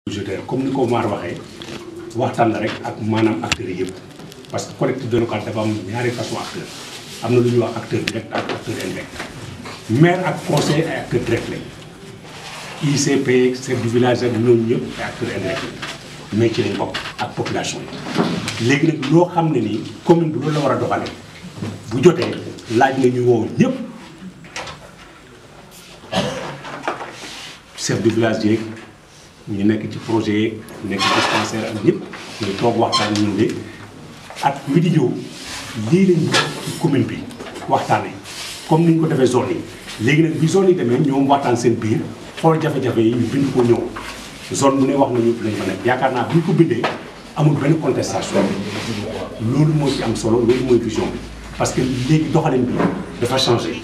budgétaire comme ni ko Mar waxee waxtaan la rek ak maanaam acteurs yi yëpp parce que collectivité locale dafa am ñaari façon acteur am na lu ñuy wax acteur direct ak acteur indirect maire ak conseil ay acteur direct lañ ICP chef du village ak ñooñu ñëpp ay acteur indirect lañ mais ci lañ bokk ak population yi léegi nag loo xam ne nii commune bi loolu la war a doxalee bu jotee laaj na ñu woo ñëpp chef du village yeeg ñu nekk ci projet yeeg nekk dispensaire ak ñëpp ñu toog waxtaan ñu ne at mi di ñëw lii lañ ci commune bi waxtaanee comme ni ñu ko defee zone yi léegi nag bi zone yi demee ñoom waxtaan seen biir xool jafe-jafe yi ñu bind ko ñëw zone bu ne wax nañu lañ fa nekk yaakaar naa bu ñu ko bindee amul benn contestation loolu moo ci am solo loolu mooy vision bi parce que léegi doxalin bi dafa changé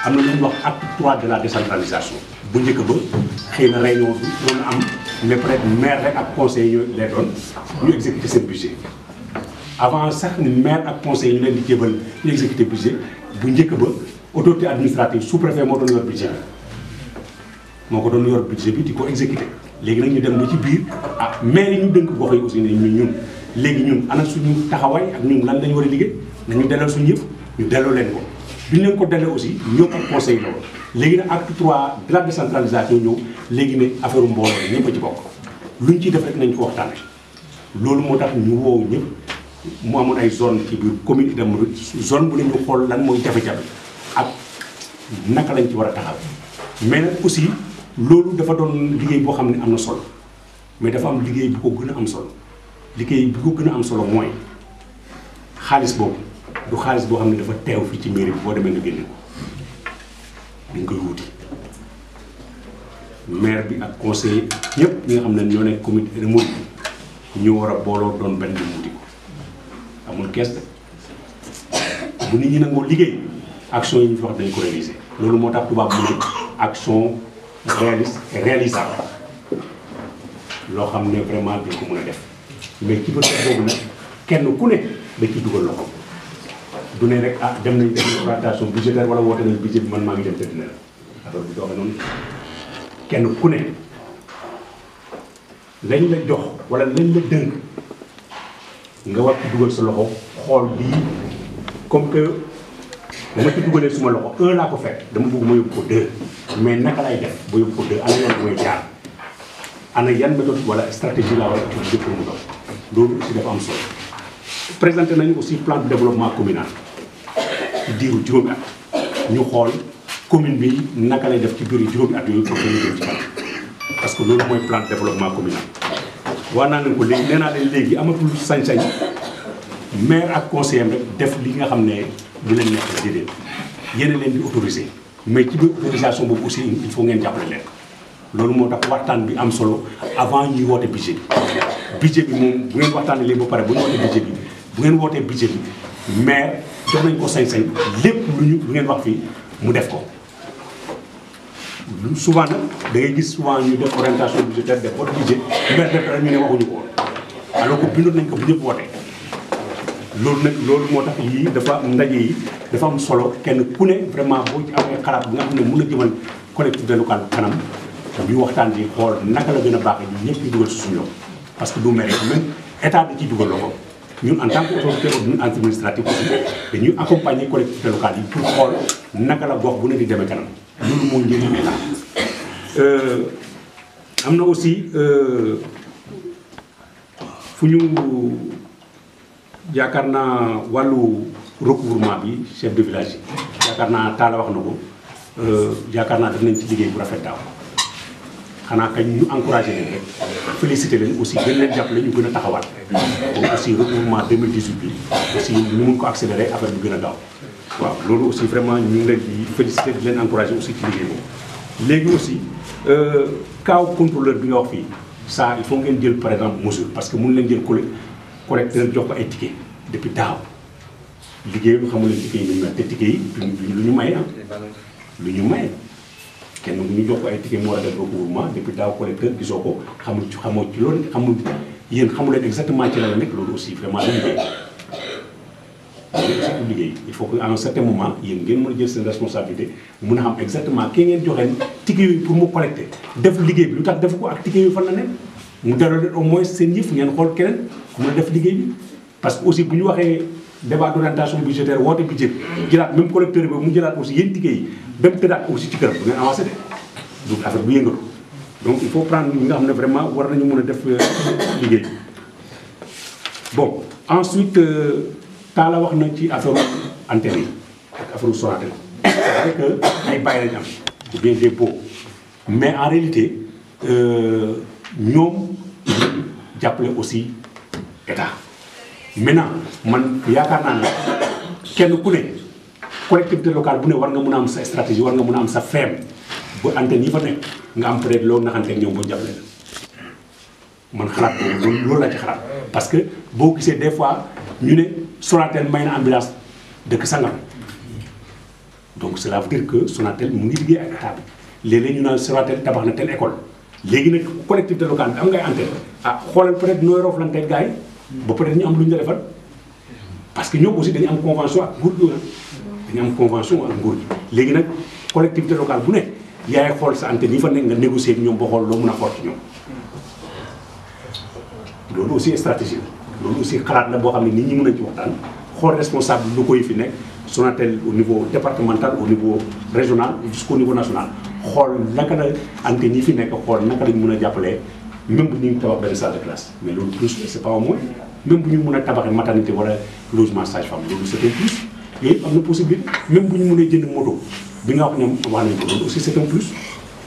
am na lu ñuy wax acte 3 de la décentralisation bu njëkk ba xëy na réunion bi doon am mais peut-être maire rek ak conseil yooyu lay doon ñu exécuter seen budget avant sax ni maire ak conseil ñu leen di jébal ñu exécuter budget bu njëkk ba autorité administrative sous-préfet moo doon yor budget bi moo ko doon yor budget bi di ko exécuter léegi nag ñu dem ba ci biir ah maire yi ñu dënk gox yi aussi ne ñun léegi ñun ana suñu taxawaay ak ñun lan lañu war a liggéey nañu delloo suñu yëpp ñu delloo leen ko bi ñu leen ko delloo aussi ñëpp ak conseil la woon léegi nag acte 3 de la décentralisation ñëw léegi ne affaire mbooloo la ñëpp a ci bokk luñ ciy def rek nañ ko waxtaane loolu moo tax ñu woow ñëpp mu amoon ay zone ci biir commune Ida Mouride zone bu ne ñu xool lan mooy jafe-jafe ak naka lañ ci war a taxaw mais nag aussi loolu dafa doon liggéey boo xam ne am na solo mais dafa am liggéey bu ko gën a am solo liggéey bi ko gën a am solo mooy xaalis boobu du xaalis boo xam ne dafa teew fii ci mairie bi boo demee nga génne ko dañ koy wuti maire bi ak conseiller ñëpp ñi nga xam ne ñoo nekk commune Ida Mouride ñoo war a booloo doon benn di wuti ko amul kees de bu nit ñi nangoo liggéey action yi ñu fi wax dañ ko réaliser loolu moo tax tubaab mu ne action réaliste et réalisable loo xam ne vraiment dañ ko mën a def mais ci bët boobu nag kenn ku ne da ciy dugal loxo du ne rek ah dem nañ def exploitation budgétaire wala woote nañ budget bi man maa ngi dem te dina la affaire bi doxe noonu kenn ku ne lañ la jox wala lañ la dënk nga war ci dugal sa loxo xool bii comme que dama ci dugalee suma loxo 1 laa ko fekk dama bëgg ma yóbbu ko 2 mais naka lay def ba yóbbu ko 2 ana yoon mooy jaar ana yan méthode wala stratégie laa war a utiliser pour mu dox loolu aussi dafa am solo présenté nañu aussi plan de développement communal ci diiru juróomi at ñu xool commune bi naka lay def ci biir juróomi at yooyu pour que ñu jëm ci kanam parce que loolu mooy plan de développement communal wax naa leen ko léegi nee naa leen léegi amatul sañ-sañ maire ak conseiller rek def li nga xam ne bu leen nekk la déedéet yéen leen di autoriser mais ci biir autorisation boobu aussi il faut ngeen jàppale leen loolu moo tax waxtaan bi am solo avant ñuy woote budget bi moom bu ngeen waxtaanee léegi ba pare bu ñu wootee budget bi bu ngeen wootee budget bi maire jox nañ ko sañ-sañ lépp lu ngeen wax fii mu def ko souvent nag da ngay gis souvent ñu def orientation budgétaire def vote budget maire def rek ñu ne waxuñu ko alors que bindoon nañ ko bu ñëpp wootee loolu moo tax yii dafa ndaje yi dafa am solo kenn ku ne vraiment boo ci amee xalaat bi nga xam ne mën a jëmal collectivité locale kanam ñu waxtaan bi xool naka la gën a baaxee ñun ñëpp ñu dugal si suñu loxo parce que du maire même état da ciy dugal loxo ñun en tant que autorité administrative aussi dañuy accompagner collectivité locale yi pour xool naka la gox bu ne di demee kanam loolu moo njëriñ état am na aussi fu ñu yaakaar naa wàllu recouvrement bi chef de village yi yaakaar naa Talla wax na ko yaakaar naa def nañ ci liggéey bu rafet daaw xanaa kañ ñu encouragé leen rek félicité leen aussi gën leen jàppale ñu gën a taxawaat donc aussi recouvrement 2018 bi aussi ñu mun ko accélérer affaire bi gën a gaaw waaw loolu aussi vraiment ñu ngi leen di félicité di leen encouragé aussi ci liggéey boobu léegi aussi kaaw contrôleur bi nga wax fii ça il faut ngeen jël par exemple mesure parce que mun leen jël collecteur jox ko ay ticket depuis daaw liggéey lu xamul leen ticket yi ñu mel te ticket yi lu ñu maye lu ñu maye kenn ñu jox ko ay ticket moo war a def recouvrement depuis daaw collecteur gisoo ko xamoo ci loolu yéen xamu leen exactement ci la nekk loolu aussi vraiment lu liggéey il faut que à un certain moment yéen ngeen mën a jël seen responsabilité mun a xam exactement ki ngeen joxe ticket yooyu pour mu collecter def liggéey bi lu tax def ko ak ticket yooyu fan la nekk mu delloo leen au moins seen yëf ngeen xool keneen mën a def liggéey bi. parce que aussi bu ñu waxee débat d'orientation budgétaire woote budget jëlaat même collecteur bi mu jëlaat aussi yéen ticket yi dem tëddaat aussi ci kër bu ngeen avancé de donc affaire bu yëngatu donc il faut prendre ñi nga xam ne vraiment war nañu mën a def liggéey bi. bon ensuite Talla wax na ci affaire antenne yi ak affaire Sonatel c'est vrai que ay bàyyi lañu am ou bien des baux mais en réalité ñoom jàppale aussi état. maintenant man yaakaar naa ne kenn ku ne collectivité locale bu ne war nga mën a am sa stratégie war nga mën a am sa feem ba antenne yi fa nekk nga am peut-être loolu naxanteeg ñoom boo jàppale la man xalaat boobu loolu laa ci xalaat parce que boo gisee des fois ñu ne Sonatel may na ambulance dëkk sangam donc cela veut dire que Sonatel mu ngi liggéey ak état bi léeg-léeg ñu naan Sonatel tabax na telle école léegi nag collectivité locale bi am ngay antenne ah xoolal peut-être nooy rooflanteeg gars yi ba peut-être ñu am lu ñu la defal parce que ñoom aussi dañu am convention ak nguur gi dañu am convention ak nguur gi léegi nag collectivité locale bu ne yaay xool sa antenne yi fa nekk nga négocier ak ñoom ba xool loo mën a xool ci ñoom loolu aussi stratégie la loolu aussi xalaat la boo xam ne nit ñi mën nañ ci waxtaan xool responsable locaux yi fi nekk Sonatel au niveau départemental au niveau régional jusqu'au niveau national xool naka la antenne yi fi nekk xool naka lañ mën a jàppalee même bu ñu tabax benn salle de classe mais loolu plus c'est pas au moins même bu ñu mën a tabaxee maternité wala logement sage-femme loolu c'est un plus yooyu am na possibilité même bu ñu mënee jënd moto bi nga wax ñoom wax nañ ko loolu aussi c'est un plus.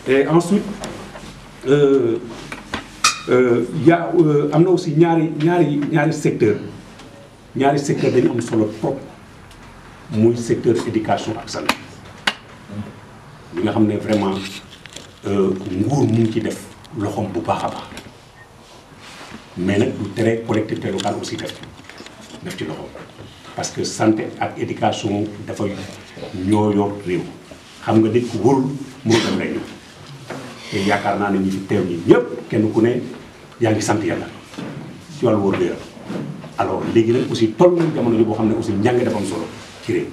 Et ensuite am na aussi ñaari secteur dañu am solo trop muy secteur éducation ak santé li nga xam ne vraiment nguur mu ngi ci def loxoom bu baax a baax mais nag du tere collectivité locale aussi def ci loxoom parce que santé ak éducation dafa ñoo yor réew xam nga nit ku wóorul moo dem lay ñëw te yaakaar naa ne ñi fi teew ñi ñëpp kenn ku ne yaa ngi sant yàlla ci wàllu wóor gu alors léegi nag aussi toll nañ jamono ji boo xam ne aussi njàng dafa am solo ci réew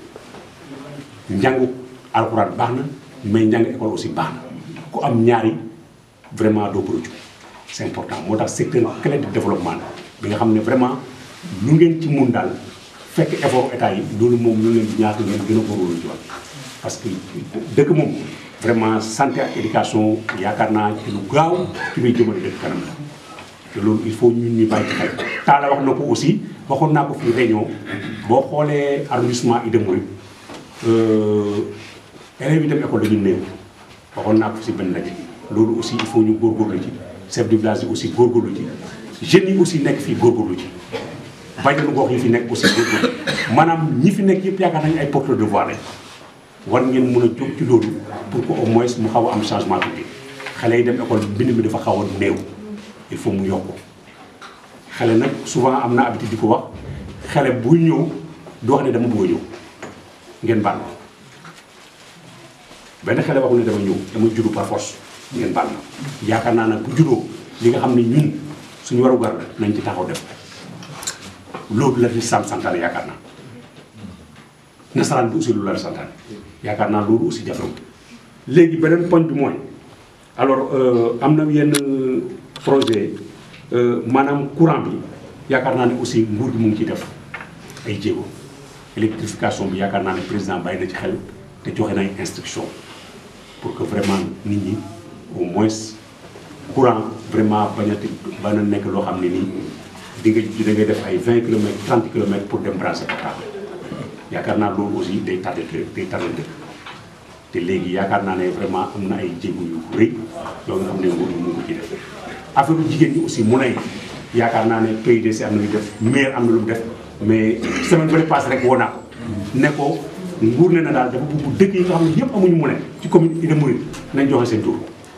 njàngu alxuraan baax na mais njàng école aussi baax na ku am ñaari vraiment doo bëri c'est important moo tax secteur clé de développement bi nga xam ne vraiment lu ngeen ci mun daal fekk effort état yi loolu moom lu leen di ñaax ngeen gën a góorgóorlu ci wàll parce que dëkk moom vraiment santé ak éducation yaakaar naa ci lu gaaw ci luy jëmale dëkk kanam la te loolu il faut ñun ñu bàyyi ci xel. Talla wax na ko aussi waxoon naa ko fii réunion boo xoolee arrondissement Ida Mouride élèves yi dem école dañu néew waxoon naa ko si benn ndaje loolu aussi il faut ñu góorgóorlu ci chef de village yi aussi góorgóorlu ci jeunes yi aussi nekk fii góorgóorlu ci bàjjenu gox yi fi nekk aussi góorgóorlu maanaam ñi fi nekk yëpp yaakaar nañu ay porteurs de voix lañ war ngeen mën a jóg ci loolu pour que au moins mu xaw a am changement tuuti xale yi dem école bind mi dafa xaw a néew il faut mu yokk xale nag souvent am na habitude di ko wax xale buy ñëw du wax ne dama bëgg a ñëw ngeen baal ma benn xale waxu ne dama ñëw dama juddu par force ngeen baal ma yaakaar naa nag bu juddoo li nga xam ne ñun suñu waru gar la nañ ci taxaw def loolu la lislaam santaane yaakaar naa nasaraan bi aussi loolu la santaane yaakaar naa loolu aussi jafewul léegi beneen poñ bi mooy alors am na yenn projet maanaam courant bi yaakaar naa ne aussi nguur gi mu ngi ciy def ay jéego électrification bi yaakaar naa ne président bàyyi na ci xel te joxe na ay instruction pour que vraiment nit ñi au moins courant vraiment bañ a nekk loo xam ne nii da ngay def ay 20 kilomètres 30 kilomètres pour dem brancher portable yaakaar naa loolu aussi day tardé dëkk te léegi yaakaar naa ne vraiment am na ay jéego yu rëy yoo nga xam ne nguur gi mu ngi ko ci def affaire jigéen ñi aussi mu nay yaakaar naa ne PUDC am na lu def maire am na lu mu def mais semaine bële passé rek woo naa ko ne ko nguur ne na daal dafa bëgg dëkk yi nga xam ne yëpp amuñu mu ne ci commune Ida Mouride nañ joxe seen tur.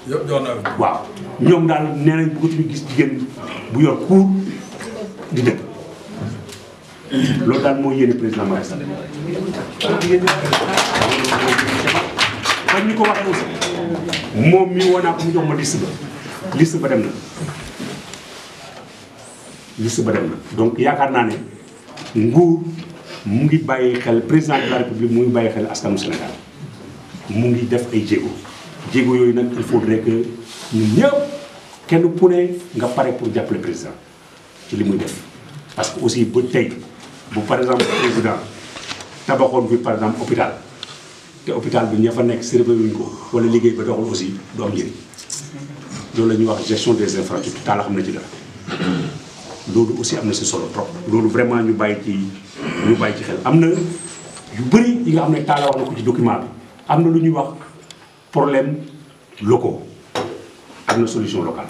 yëpp jox naa waaw ñoom daal nee nañ bëggatuñu gis jigéen bu yor cour di dëkk loolu daal moo yéene président Macky Sall. comme ni ko waxee aussi moom mii woo naa ko mu jox ma liste ba dem na donc yaakaar naa ne nguur mu ngi bàyyi xel président de la république mu ngi bàyyi xel askanu Sénégal mu ngi def ay jéego jéego yooyu nag il faudrait que ñun ñëpp kenn ku ne nga pare pour jàppale président ci li muy def parce que aussi ba tey bu par exemple président tabaxoon bi par exemple hôpital te hôpital bi ña fa nekk servé wuñ ko wala liggéey ba doxul aussi du am njëriñ loolu la ñuy wax gestion des infrastructures taala xam na ci dara loolu aussi am na si solo trop loolu vraiment ñu bàyyi ci xel am na yu bëri yi nga xam ne taala wax na ko ci document bi am na lu ñuy wax problème locaux am na solution locale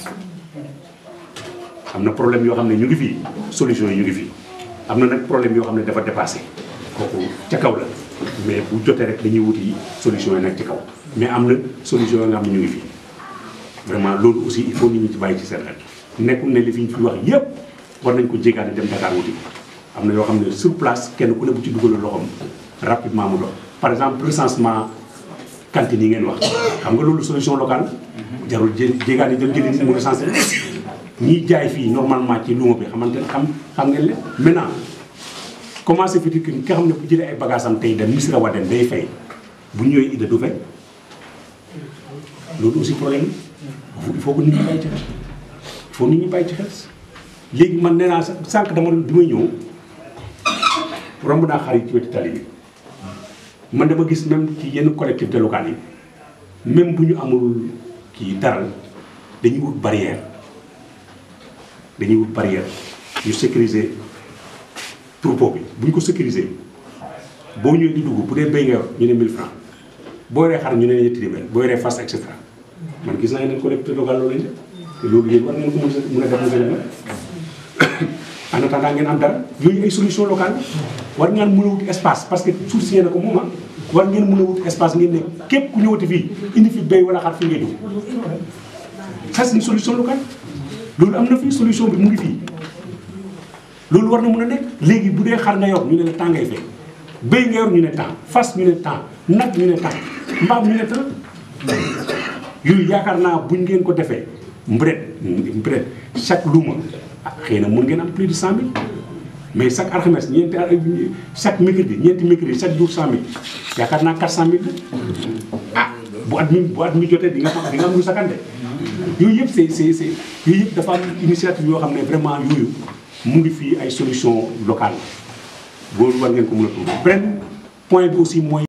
am na problème yoo xam ne ñu ngi fii solution yi ñu ngi fii am na nag problème yoo xam ne dafa dépassé kooku ca kaw la mais bu jotee rek dañuy wuti solution yi nekk ci kaw mais am na solution yi nga xam ne ñu ngi fii vraiment loolu aussi il faut nit ñi ci bàyyi ci seen xel nekkul ne li fi ñu fi wax yépp war nañ ko jéegaane dem Dakar wuti am na yoo xam ne sur place kenn ku ne bu ci dugal loxoom rapidement mu dox par exemple recensement cantine yi ngeen wax xam nga loolu solution locale jarul jéegaane dem jëli nit mu recensé ñiy jaay fii normalement ci luuma bi xamante ne xam ngeen leen maintenant comment se fait-il que nga xam ne bu jëlee ay bagages am tey dem Missirah Wadène day fay bu ñëwee Ida du fay loolu aussi problème il faut que nit ñi bàyyi ci xel il faut nit ñi bàyyi ci xel léegi man nee naa sànq dama bi may ñëw romb naa xar yi ci wetu tali bi man dama gis même ci yenn collectivités locales yi même bu ñu amul kii daral dañuy wut barrière ñu sécuriser troupeau bi bu ñu ko sécuriser boo ñëwee di dugg bu dee béy nga yor ñu ne 1000 francs boo yoree xar ñu ne ñetti téeméer boo yoree fas et cetera man gis naa yeneen collectivités locales loolu lañ def te loolu yéen war ngeen ko mën a def mu gën a en attendant ngeen am dara yooyu ay solution locale war ngeen mën a wut espace parce que suuf si yéen a ko moom war ngeen mën a wut espace ngeen ne képp ku ñëwati fii indi fi béy wala xar fi ngay dugg ça c'est une solution locale loolu am na fii solution bi mu ngi fii loolu war na mën a nekk léegi bu dee xar nga yor ñu ne la temps ngay fay béy nga yor ñu ne temps fas ñu ne temps nag ñu ne temps mbaam ñu ne temps yooyu yaakaar naa buñ ngeen ko defee mbret chaque luuma xëy na mën ngeen am plus de 100000 mais chaque alxames chaque mercredi chaque jour 100000 yaakaar naa 400000 ah bu at mi jotee di nga am lu sakante yooyu yëpp c'est yooyu yëpp dafa am initiative yoo xam ne vraiment yooyu mu ngi fii ay solution locale boobu war ngeen ko mën a trouver beneen point bi aussi mooy